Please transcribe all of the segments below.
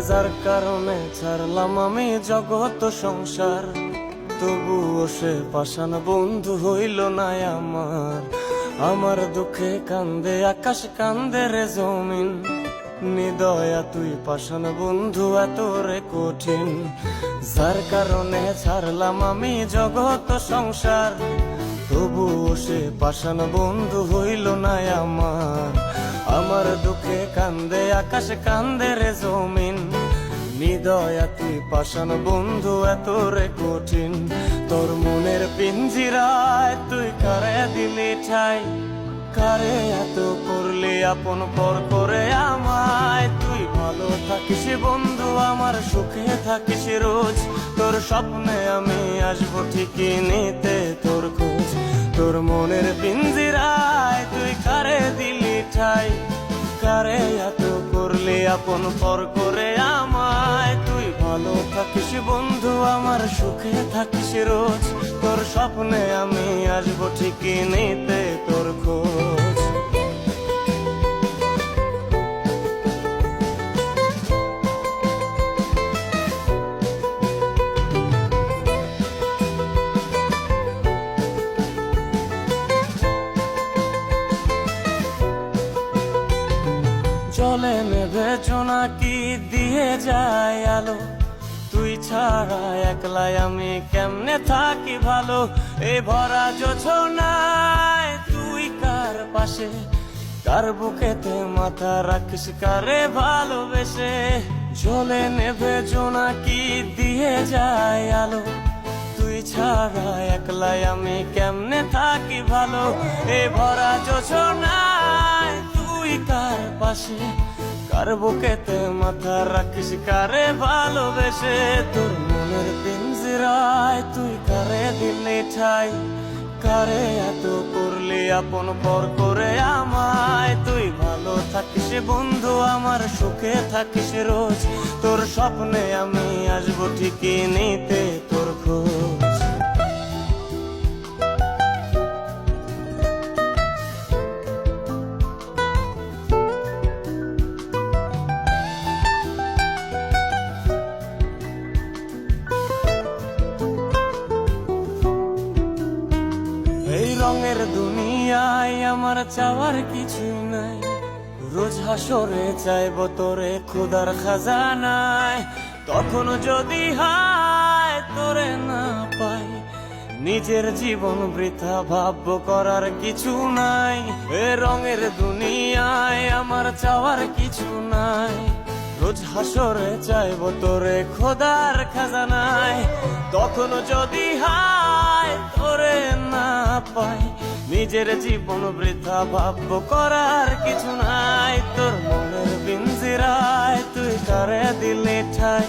যার কারণে ছাড়লাম আমি জগৎ সংসার, তবুও সে পাষাণ বন্ধু হইল না আমার। আমার দুঃখে কান্দে আকাশ, কান্দে রে জমিন, নিদয়া তুই পাষাণ বন্ধু এত রে কঠিন। যার কারণে ছাড়লাম আমি জগৎ সংসার, তবুও সে পাষাণ বন্ধু হইল না আমার। আমার দুঃখে কান্দে আকাশ, কান্দে রে জমিন, নিদয়া তুই পাষাণ বন্ধু এত রে কঠিন। তোর মনের পিঞ্জিরায় তুই কারে দিলি ঠাই, কারে এত করলি আপন পর করে আমায়। তুই ভালো থাকিস বন্ধু আমার, সুখে থাকিস রোজ, তোর স্বপ্নে আমি আসবো ঠিকই নিতে তোর খোঁজ। তোর মনের পিঞ্জিরায় তুই কারে দিলি ঠাই, কারে এত করলি আপন পর করে আমায়। তুই ভালো থাকিস বন্ধু আমার, সুখে থাকিস রোজ, তোর স্বপ্নে আমি আসবো ঠিকই নিতে তোর খোঁজ। জলে নেভে জোনাকি দিয়ে যায় আলো, তুই ছাড়া একলাই আমি কেমনে থাকি ভালো। এই ভরা জোছনায় তুই কার পাশে, কার বুকেতে মাথা রাখিস কারে ভালোবেসে। জলে নেভে জোনাকি দিয়ে যায় আলো, তুই ছাড়া একলাই আমি কেমনে থাকি ভালো। এই ভরা জোছনায় তুই কার পাশে, কার বুকেতে মাথা রাখিস কারে ভালোবেসে। তোর মনের পিঞ্জিরায় তুই কারে দিলি ঠাই, কারে এত করলি আপন পর করে আমায়। তুই ভালো থাকিস বন্ধু আমার, সুখে থাকিস রোজ, তোর স্বপ্নে আমি আসবো ঠিকই নিতে তোর খোঁজ। এই রঙের দুনিয়ায় আমার চাওয়ার কিছুই নাই, রোজ হাসরে চাইব তোরে খোদার খাজানায়। তখন যদি হায় তোরে না পাই, নিজের জীবন বৃথা ভাববো করার কিছু নাই। এ রঙের দুনিয়ায় আমার চাওয়ার কিছু নাই, রোজ হাসরে চাইব তোরে খোদার খাজানায়। তখন যদি হায় তোরে না পাই, নিজের জীবন বৃথা ভাববো করার কিছু নাই। তোর মনের পিঞ্জিরায় তুই কারে দিলি ঠাই,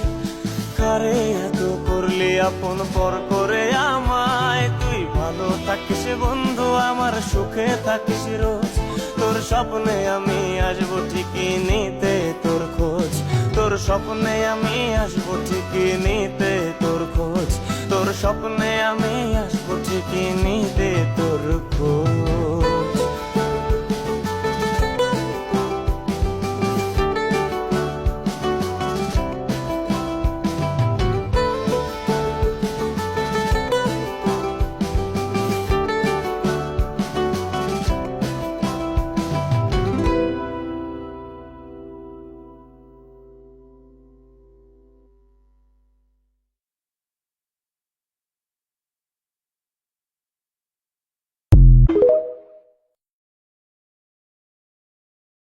কারে এত করলি আপন পর করে আমায়। তুই ভালো থাকিস বন্ধু আমার, সুখে থাকিস রোজ, তোর স্বপ্নে আমি আসবো ঠিকই নিতে তোর খোঁজ। তোর স্বপ্নে আমি আসবো ঠিকই নিতে তোর খোঁজ, তোর স্বপ্নে আমি আসবো ঠিকই নিতে তোর খোঁজ।